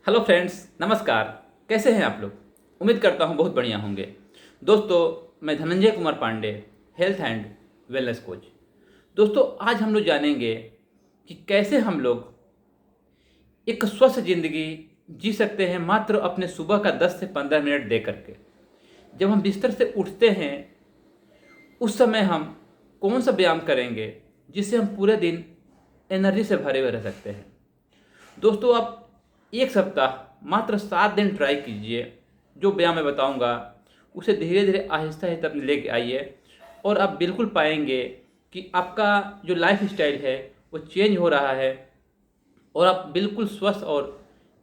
Hello friends, नमस्कार। कैसे हैं आप लोग? उम्मीद करता हूं बहुत बढ़िया होंगे। दोस्तों, मैं Dhananjay Kumar Pandey, health and wellness coach. दोस्तों, आज हम लोग जानेंगे कि कैसे हम लोग एक स्वस्थ ज़िंदगी जी सकते हैं मात्र अपने सुबह का 10 से 15 मिनट दे करके। जब हम बिस्तर से उठते हैं उस समय हम कौन सा व्यायाम करेंगे जिससे हम पूरे दिन एनर्जी से भरे हुए रह सकते हैं। दोस्तों, आप एक सप्ताह मात्र 7 दिन ट्राई कीजिए। जो व्यायाम मैं बताऊंगा उसे धीरे धीरे आहिस्ता आहिस्ता अपने लेके आइए और आप बिल्कुल पाएंगे कि आपका जो लाइफ स्टाइल है वो चेंज हो रहा है और आप बिल्कुल स्वस्थ और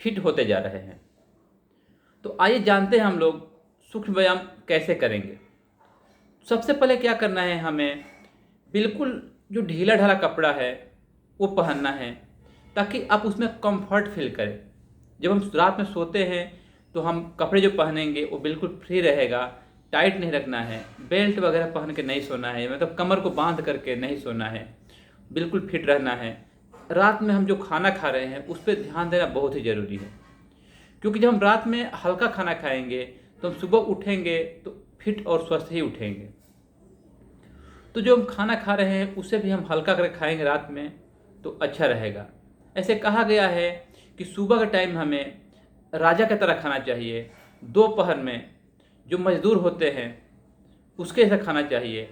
फिट होते जा रहे हैं। तो आइए जानते हैं हम लोग सूक्ष्म व्यायाम कैसे करेंगे। सबसे पहले क्या करना है, हमें बिल्कुल जो ढीला ढाला कपड़ा है वो पहनना है ताकि आप उसमें कंफर्ट फील करें। जब हम रात में सोते हैं तो हम कपड़े जो पहनेंगे वो बिल्कुल फ्री रहेगा, टाइट नहीं रखना है, बेल्ट वगैरह पहन के नहीं सोना है, मतलब कमर को बांध करके नहीं सोना है, बिल्कुल फिट रहना है। रात में हम जो खाना खा रहे हैं उस पर ध्यान देना बहुत ही ज़रूरी है, क्योंकि जब हम रात में हल्का खाना खाएंगे तो हम सुबह उठेंगे तो फिट और स्वस्थ ही उठेंगे। तो जो हम खाना खा रहे हैं उससे भी हम हल्का करके खाएंगे रात में तो अच्छा रहेगा। ऐसे कहा गया है कि सुबह के टाइम हमें राजा की तरह खाना चाहिए, दोपहर में जो मजदूर होते हैं उसके जैसा खाना चाहिए,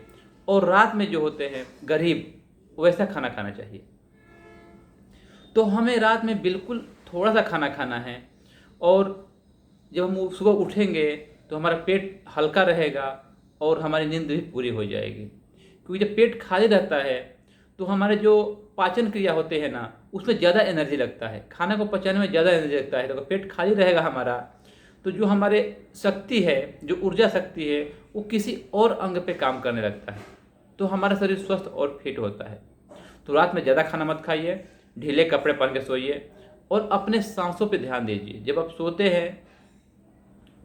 और रात में जो होते हैं गरीब वैसा खाना खाना चाहिए। तो हमें रात में बिल्कुल थोड़ा सा खाना खाना है, और जब हम सुबह उठेंगे तो हमारा पेट हल्का रहेगा और हमारी नींद भी पूरी हो जाएगी। क्योंकि जब पेट खाली रहता है तो हमारे जो पाचन क्रिया होते हैं ना उसमें ज़्यादा एनर्जी लगता है, खाना को पचाने में ज़्यादा एनर्जी लगता है। तो अगर पेट खाली रहेगा हमारा तो जो हमारे शक्ति है, जो ऊर्जा शक्ति है, वो किसी और अंग पे काम करने लगता है, तो हमारा शरीर स्वस्थ और फिट होता है। तो रात में ज़्यादा खाना मत खाइए, ढीले कपड़े पहन के सोइए और अपने सांसों पे ध्यान दीजिए। जब आप सोते हैं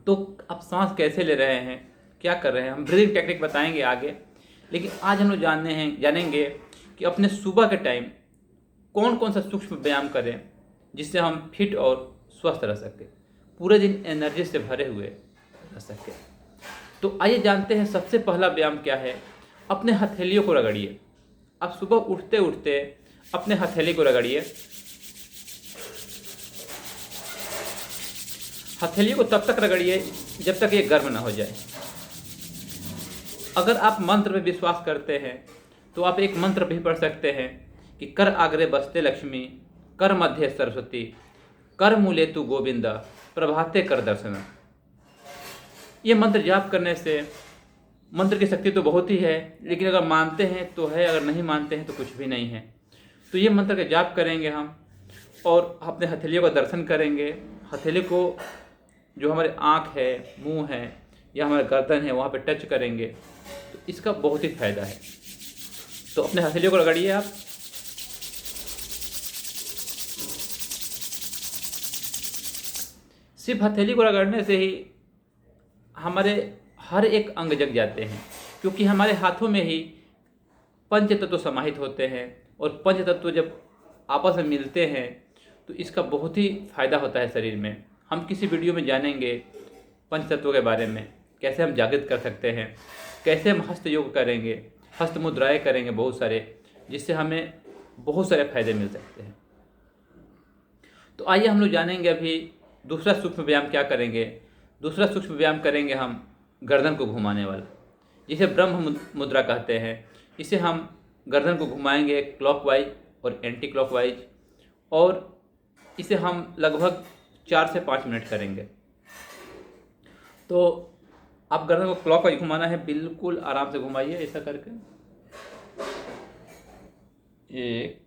तो आप सांस कैसे ले रहे हैं, क्या कर रहे हैं, हम ब्रीदिंग टेक्निक बताएंगे आगे। लेकिन आज हम लोग जानेंगे कि अपने सुबह के टाइम कौन कौन सा सूक्ष्म व्यायाम करें जिससे हम फिट और स्वस्थ रह सकें, पूरे दिन एनर्जी से भरे हुए रह सकें। तो आइए जानते हैं सबसे पहला व्यायाम क्या है। अपने हथेलियों को रगड़िए। आप सुबह उठते उठते अपने हथेली को रगड़िए। हथेली को तब तक रगड़िए जब तक ये गर्म ना हो जाए। अगर आप मंत्र में विश्वास करते हैं तो आप एक मंत्र भी पढ़ सकते हैं कि कर आग्रे बसते लक्ष्मी, कर मध्य सरस्वती, कर मूले तू गोविंद, प्रभाते कर दर्शन। ये मंत्र जाप करने से मंत्र की शक्ति तो बहुत ही है, लेकिन अगर मानते हैं तो है, अगर नहीं मानते हैं तो कुछ भी नहीं है। तो ये मंत्र का जाप करेंगे हम और अपने हथेलियों का दर्शन करेंगे। हथेली को जो हमारे आँख है, मुंह है या हमारा गर्दन है वहाँ पे टच करेंगे तो इसका बहुत ही फायदा है। तो अपने हथेलियों को रगड़िए आप। सिर्फ हथेली को रगड़ने से ही हमारे हर एक अंग जग जाते हैं, क्योंकि हमारे हाथों में ही पंच तत्व समाहित होते हैं, और पंच तत्व जब आपस में मिलते हैं तो इसका बहुत ही फायदा होता है शरीर में। हम किसी वीडियो में जानेंगे पंच तत्वों के बारे में, कैसे हम जागृत कर सकते हैं, कैसे हम हस्त योग करेंगे, हस्त मुद्राएं करेंगे बहुत सारे, जिससे हमें बहुत सारे फायदे मिल सकते हैं। तो आइए हम लोग जानेंगे अभी दूसरा सूक्ष्म व्यायाम क्या करेंगे। दूसरा सूक्ष्म व्यायाम करेंगे हम गर्दन को घुमाने वाला, जिसे ब्रह्म मुद्रा कहते हैं। इसे हम गर्दन को घुमाएंगे क्लॉकवाइज और एंटी क्लॉकवाइज, और इसे हम लगभग 4 से 5 मिनट करेंगे। तो आप गर्दन को क्लॉकवाइज घुमाना है, बिल्कुल आराम से घुमाइए ऐसा करके। एक,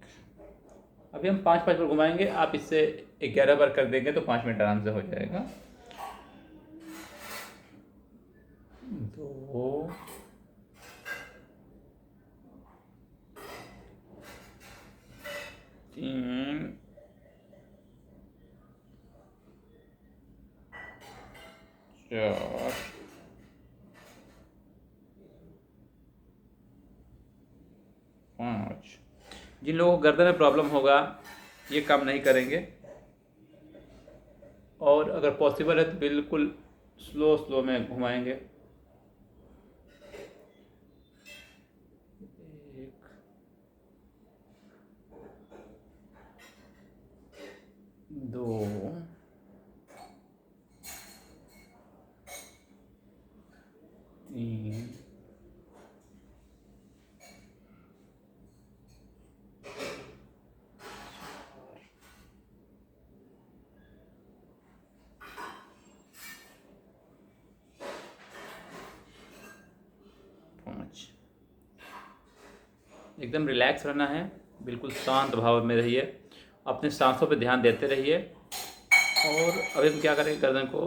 अभी हम 5-5 बार घुमाएंगे, आप इससे 11 बार कर देंगे तो 5 मिनट आराम से हो जाएगा। 2, 3, 4, 5। जिन लोगों को गर्दन में प्रॉब्लम होगा ये काम नहीं करेंगे। और अगर पॉसिबल है तो बिल्कुल स्लो स्लो में घुमाएंगे। 1 2 3 5। एकदम रिलैक्स रहना है, बिल्कुल शांत भाव में रहिए, अपने सांसों पे ध्यान देते रहिए। और अभी हम क्या करेंगे, गर्दन को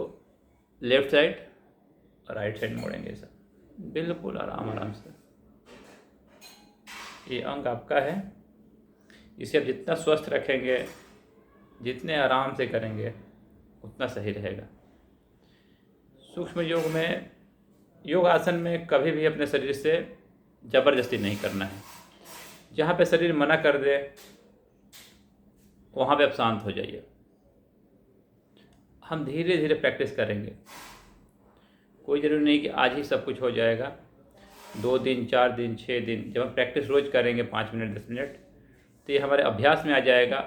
लेफ्ट साइड और राइट साइड मोड़ेंगे ऐसा, बिल्कुल आराम आराम से। ये अंग आपका है, इसे आप जितना स्वस्थ रखेंगे, जितने आराम से करेंगे, उतना सही रहेगा। सूक्ष्म योग में, योग आसन में कभी भी अपने शरीर से ज़बरदस्ती नहीं करना है। जहाँ पे शरीर मना कर दे वहाँ पे आप शांत हो जाइए। हम धीरे धीरे प्रैक्टिस करेंगे, कोई ज़रूरी नहीं कि आज ही सब कुछ हो जाएगा। 2 दिन, 4 दिन, 6 दिन, जब हम प्रैक्टिस रोज़ करेंगे 5 मिनट 10 मिनट, तो ये हमारे अभ्यास में आ जाएगा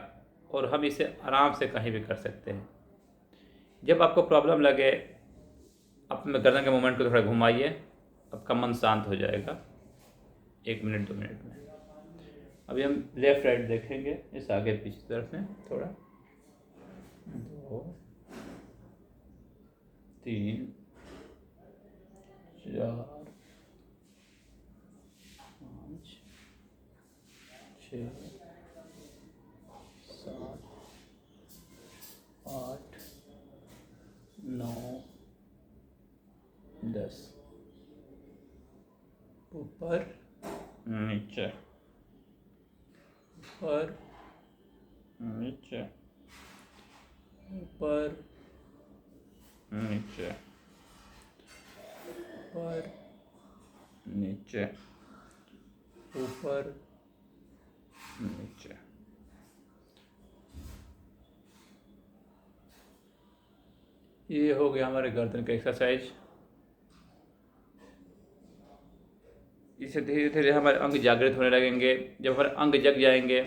और हम इसे आराम से कहीं भी कर सकते हैं। जब आपको प्रॉब्लम लगे, अपने गर्दन के मूवमेंट को थोड़ा घुमाइए, आपका मन शांत हो जाएगा 1 मिनट 2 मिनट में। अभी हम लेफ़्ट राइट देखेंगे, इस आगे पीछे तरफ में थोड़ा। 2 3 4 5 6 7 8 9 10। ऊपर नीचे, ऊपर नीचे, ऊपर नीचे, ऊपर नीचे, ऊपर नीचे। ये हो गया हमारे गर्दन का एक्सरसाइज। इससे धीरे धीरे हमारे अंग जागृत होने लगेंगे। जब हमारे अंग जग जाएंगे,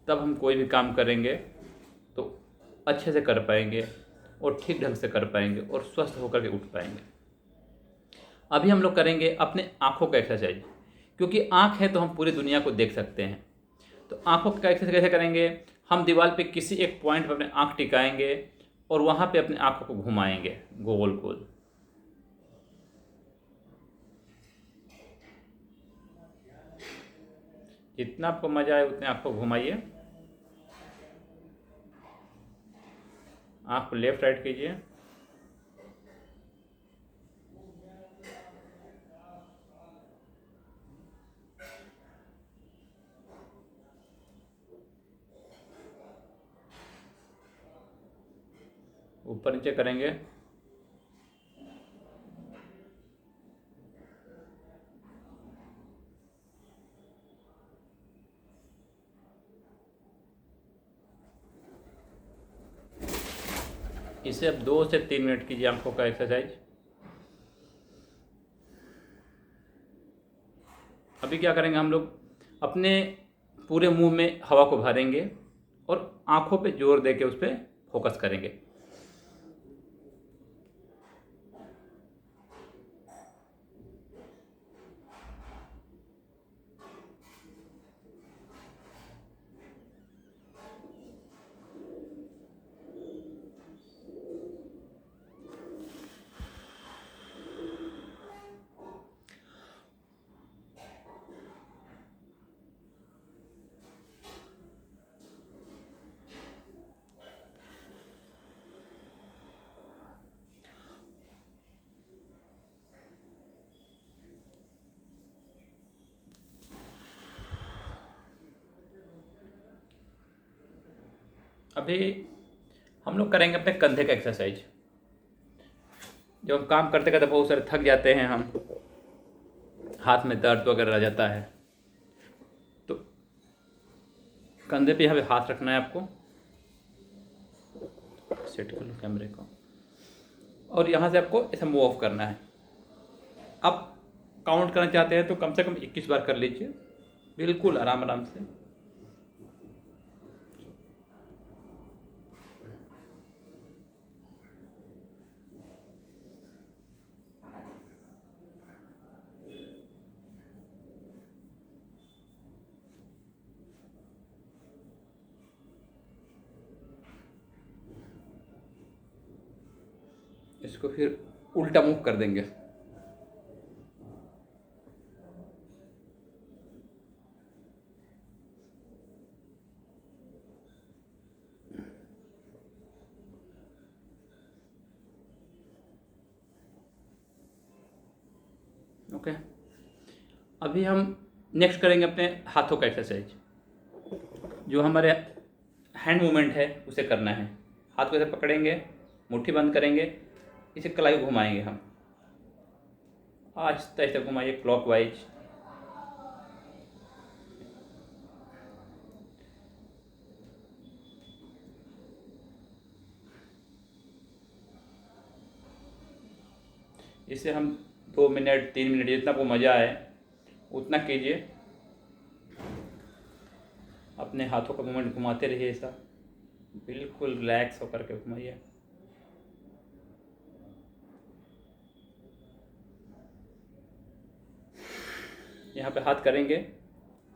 तब हम कोई भी काम करेंगे तो अच्छे से कर पाएंगे और ठीक ढंग से कर पाएंगे और स्वस्थ होकर के उठ पाएंगे। अभी हम लोग करेंगे अपने आँखों का एक्सरसाइज, क्योंकि आँख है तो हम पूरी दुनिया को देख सकते हैं। तो आँखों का एक्सरसाइज कैसे करेंगे, हम दीवार पे किसी एक पॉइंट पर अपने आँख टिकाएंगे और वहाँ पे अपने आँखों को घुमाएंगे गोल गोल। जितना आपको मजा आए उतने आँख को घुमाइए। आँख को लेफ्ट राइट कीजिए। ऊपर नीचे करेंगे। इसे अब 2 से 3 मिनट कीजिए आंखों का एक्सरसाइज। अभी क्या करेंगे, हम लोग अपने पूरे मुंह में हवा को भरेंगे और आंखों पे जोर दे के उस पर फोकस करेंगे। अभी हम लोग करेंगे अपने कंधे का एक्सरसाइज। जब हम काम करते करते बहुत सारे थक जाते हैं, हम हाथ में दर्द वगैरह आ जाता है, तो कंधे पे यहाँ पे हाथ रखना है आपको। सेट कर लो कैमरे को, और यहाँ से आपको ऐसा मूव ऑफ करना है। आप काउंट करना चाहते हैं तो कम से कम 21 बार कर लीजिए, बिल्कुल आराम आराम से। इसको फिर उल्टा मूव कर देंगे। ओके, अभी हम नेक्स्ट करेंगे अपने हाथों का एक्सरसाइज। जो हमारे हैंड मूवमेंट है उसे करना है। हाथ को ऐसे पकड़ेंगे, मुट्ठी बंद करेंगे, इसे कलाई घुमाएंगे हम, आहिस्ता आहिस्ता घुमाइए क्लॉकवाइज। इसे हम 2 मिनट 3 मिनट जितना आपको मज़ा आए उतना कीजिए। अपने हाथों का मूवमेंट घुमाते रहिए, ऐसा बिल्कुल रिलैक्स होकर के घुमाइए। यहाँ पे हाथ करेंगे,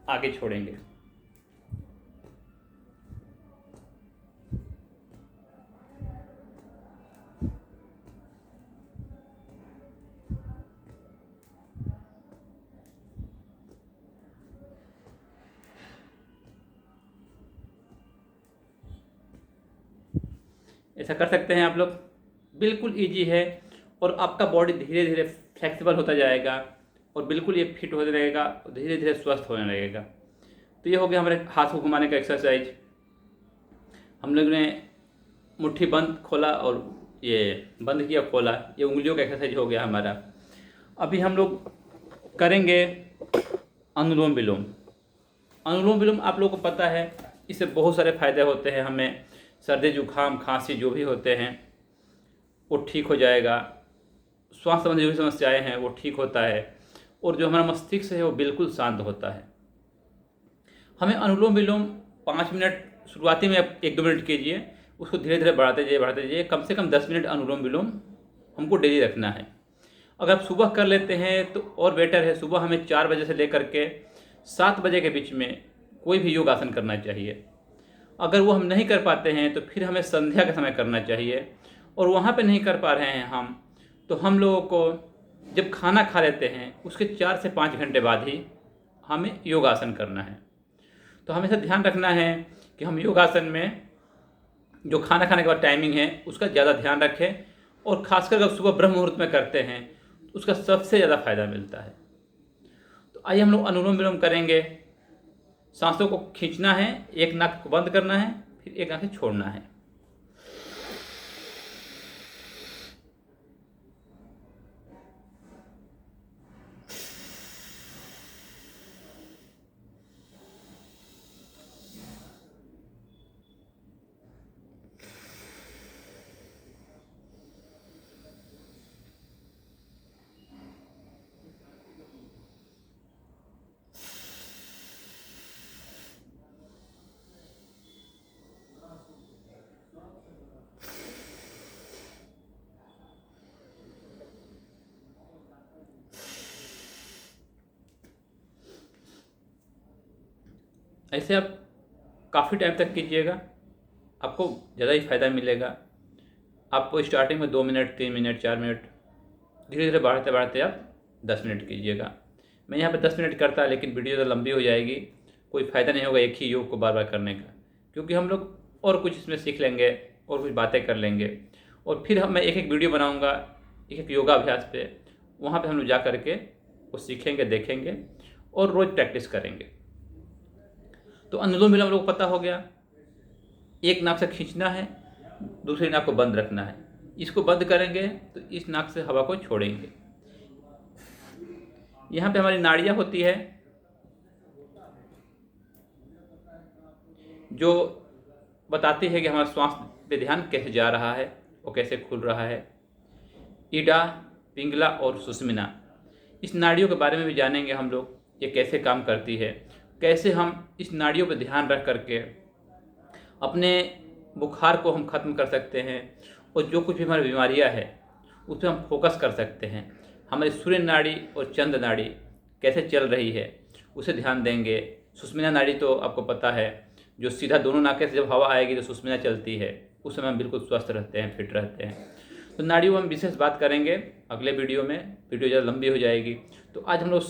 आगे छोड़ेंगे। ऐसा कर सकते हैं आप लोग, बिल्कुल इजी है, और आपका बॉडी धीरे धीरे फ्लेक्सिबल होता जाएगा और बिल्कुल ये फिट होने लगेगा, धीरे धीरे स्वस्थ होने लगेगा। तो ये हो गया हमारे हाथ को घुमाने का एक्सरसाइज। हम लोग ने मुट्ठी बंद खोला और ये बंद किया खोला, ये उंगलियों का एक्सरसाइज हो गया हमारा। अभी हम लोग करेंगे अनुलोम विलोम। अनुलोम विलोम आप लोगों को पता है, इससे बहुत सारे फायदे होते हैं हमें। सर्दी जुकाम खांसी जो भी होते हैं वो ठीक हो जाएगा, स्वास्थ्य संबंधी जो भी समस्याएं हैं वो ठीक होता है, और जो हमारा मस्तिष्क है वो बिल्कुल शांत होता है। हमें अनुलोम विलोम 5 मिनट शुरुआती में 1-2 मिनट कीजिए, उसको धीरे धीरे बढ़ाते जाइए। कम से कम 10 मिनट अनुलोम विलोम हमको डेली रखना है। अगर आप सुबह कर लेते हैं तो और बेटर है। सुबह हमें 4 बजे से लेकर के 7 बजे के बीच में कोई भी योगासन करना चाहिए। अगर वो हम नहीं कर पाते हैं तो फिर हमें संध्या के समय करना चाहिए, और वहाँ पे नहीं कर पा रहे हैं हम, तो हम लोगों को जब खाना खा लेते हैं उसके 4 से 5 घंटे बाद ही हमें योगासन करना है। तो हमेशा ध्यान रखना है कि हम योगासन में जो खाना खाने के बाद टाइमिंग है उसका ज़्यादा ध्यान रखें, और ख़ासकर अगर सुबह ब्रह्म मुहूर्त में करते हैं तो उसका सबसे ज़्यादा फायदा मिलता है। तो आइए हम लोग अनुलोम विलोम करेंगे। सांसों को खींचना है, एक नाक को बंद करना है, फिर एक नाक से छोड़ना है। ऐसे आप काफ़ी टाइम तक कीजिएगा, आपको ज़्यादा ही फ़ायदा मिलेगा। आपको स्टार्टिंग में 2 मिनट 3 मिनट 4 मिनट, धीरे धीरे बढ़ते बढ़ते आप 10 मिनट कीजिएगा। मैं यहाँ पे 10 मिनट करता, लेकिन वीडियो तो लंबी हो जाएगी, कोई फ़ायदा नहीं होगा एक ही योग को बार बार करने का, क्योंकि हम लोग और कुछ इसमें सीख लेंगे और कुछ बातें कर लेंगे, और फिर मैं एक एक वीडियो बनाऊँगा एक एक योगाभ्यास पे, वहाँ पे हम लोग जा करके वो सीखेंगे, देखेंगे और रोज़ प्रैक्टिस करेंगे। तो अनुलोम विलोम लोग पता हो गया, एक नाक से खींचना है, दूसरी नाक को बंद रखना है। इसको बंद करेंगे तो इस नाक से हवा को छोड़ेंगे। यहाँ पे हमारी नाड़ियाँ होती है जो बताती है कि हमारा श्वास पे ध्यान कैसे जा रहा है और कैसे खुल रहा है। ईडा, पिंगला और सुषुम्ना, इस नाड़ियों के बारे में भी जानेंगे हम लोग, ये कैसे काम करती है, कैसे हम इस नाड़ियों पर ध्यान रख करके अपने बुखार को हम ख़त्म कर सकते हैं और जो कुछ भी हमारी बीमारियां है उस पर हम फोकस कर सकते हैं। हमारी सूर्य नाड़ी और चंद्र नाड़ी कैसे चल रही है उसे ध्यान देंगे। सुषुम्ना नाड़ी तो आपको पता है, जो सीधा दोनों नाके से जब हवा आएगी तो सुषुम्ना चलती है, उस समय हम बिल्कुल स्वस्थ रहते हैं, फिट रहते हैं। तो नाड़ियों में हम विशेष बात करेंगे अगले वीडियो में, वीडियो ज़्यादा लंबी हो जाएगी। तो आज हम लोग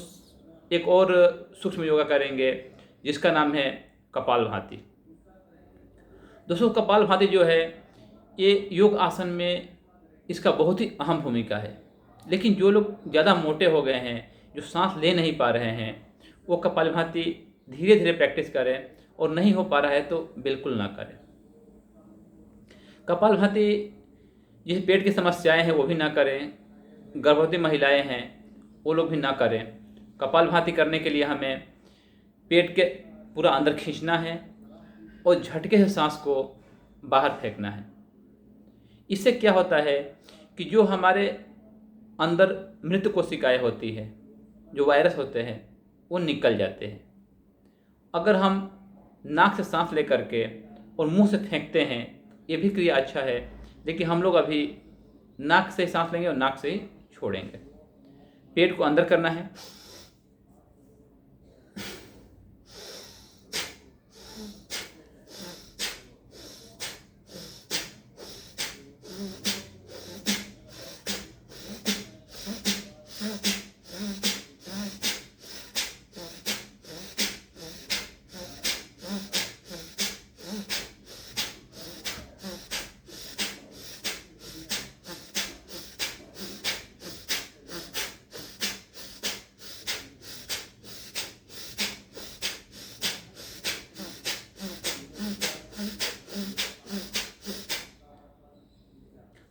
एक और सूक्ष्म योगा करेंगे जिसका नाम है कपालभाति। दोस्तों, कपालभाति जो है ये योग आसन में इसका बहुत ही अहम भूमिका है। लेकिन जो लोग ज़्यादा मोटे हो गए हैं, जो सांस ले नहीं पा रहे हैं, वो कपालभाति धीरे धीरे प्रैक्टिस करें, और नहीं हो पा रहा है तो बिल्कुल ना करें। कपालभाति जिस पेट की समस्याएं हैं वो भी ना करें, गर्भवती महिलाएं हैं वो लोग भी ना करें। कपालभाति करने के लिए हमें पेट के पूरा अंदर खींचना है और झटके से सांस को बाहर फेंकना है। इससे क्या होता है कि जो हमारे अंदर मृत कोशिकाएं होती है, जो वायरस होते हैं, वो निकल जाते हैं। अगर हम नाक से सांस ले करके और मुंह से फेंकते हैं, ये भी क्रिया अच्छा है, लेकिन हम लोग अभी नाक से सांस लेंगे और नाक से ही छोड़ेंगे। पेट को अंदर करना है,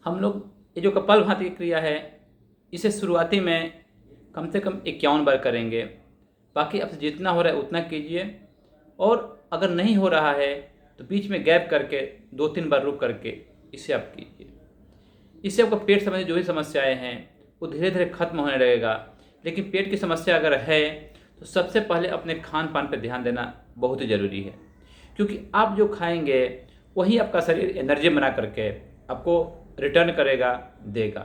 हम लोग ये जो कपालभाति की क्रिया है इसे शुरुआती में कम से कम 51 बार करेंगे। बाकी आपसे जितना हो रहा है उतना कीजिए, और अगर नहीं हो रहा है तो बीच में गैप करके 2-3 बार रुक करके इसे आप कीजिए। इससे आपका पेट संबंधी जो भी समस्याएं हैं वो धीरे धीरे खत्म होने लगेगा। लेकिन पेट की समस्या अगर है तो सबसे पहले अपने खान पान पर ध्यान देना बहुत ही ज़रूरी है, क्योंकि आप जो खाएंगे वही आपका शरीर एनर्जी बना करके आपको रिटर्न करेगा, देगा।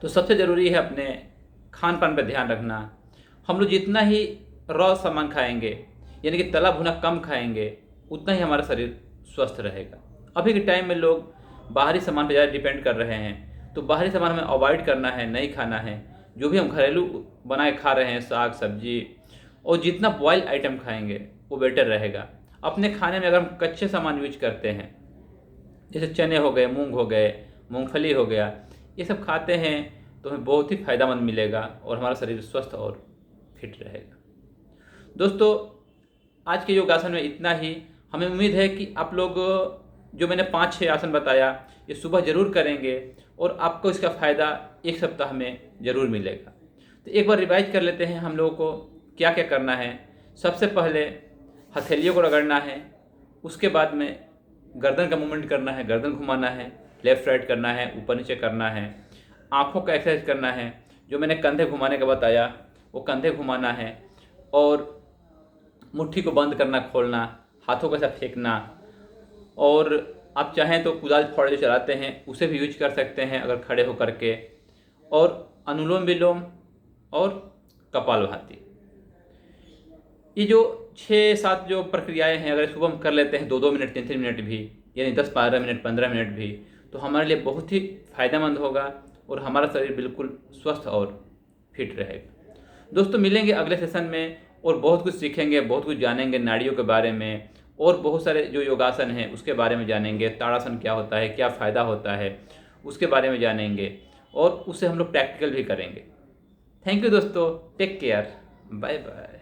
तो सबसे ज़रूरी है अपने खान पान पर ध्यान रखना। हम लोग जितना ही रॉ सामान खाएंगे, यानी कि तला भुना कम खाएंगे, उतना ही हमारा शरीर स्वस्थ रहेगा। अभी के टाइम में लोग बाहरी सामान पर ज़्यादा डिपेंड कर रहे हैं, तो बाहरी सामान हमें अवॉइड करना है, नहीं खाना है। जो भी हम घरेलू बनाए खा रहे हैं, साग सब्जी, और जितना बॉयल आइटम खाएंगे वो बेटर रहेगा। अपने खाने में अगर हम कच्चे सामान यूज करते हैं, जैसे चने हो गए, मूंग हो गए, मूंगफली हो गया, ये सब खाते हैं तो हमें बहुत ही फ़ायदेमंद मिलेगा और हमारा शरीर स्वस्थ और फिट रहेगा। दोस्तों, आज के योगासन में इतना ही। हमें उम्मीद है कि आप लोग जो मैंने 5-6 आसन बताया ये सुबह ज़रूर करेंगे और आपको इसका फ़ायदा 1 सप्ताह में ज़रूर मिलेगा। तो एक बार रिवाइज कर लेते हैं हम लोगों को क्या क्या करना है। सबसे पहले हथेलियों को रगड़ना है, उसके बाद में गर्दन का मूवमेंट करना है, गर्दन घुमाना है, लेफ्ट राइट करना है, ऊपर नीचे करना है। आँखों का एक्सरसाइज करना है, जो मैंने कंधे घुमाने का बताया वो कंधे घुमाना है, और मुट्ठी को बंद करना, खोलना, हाथों का ऐसा फेंकना। और आप चाहें तो कुदाल फावड़ा जो चलाते हैं उसे भी यूज कर सकते हैं अगर खड़े होकर के। और अनुलोम विलोम और कपालभाति, ये जो 6-7 जो प्रक्रियाएं हैं, अगर सुबह हम कर लेते हैं 2-2 मिनट, 3-3 मिनट भी, यानी 10-12 मिनट, 15 मिनट भी, तो हमारे लिए बहुत ही फायदेमंद होगा और हमारा शरीर बिल्कुल स्वस्थ और फिट रहेगा। दोस्तों, मिलेंगे अगले सेशन में और बहुत कुछ सीखेंगे, बहुत कुछ जानेंगे नाड़ियों के बारे में, और बहुत सारे जो योगासन हैं उसके बारे में जानेंगे। ताड़ासन क्या होता है, क्या फ़ायदा होता है, उसके बारे में जानेंगे, और उसे हम लोग प्रैक्टिकल भी करेंगे। थैंक यू दोस्तों, टेक केयर, बाय बाय।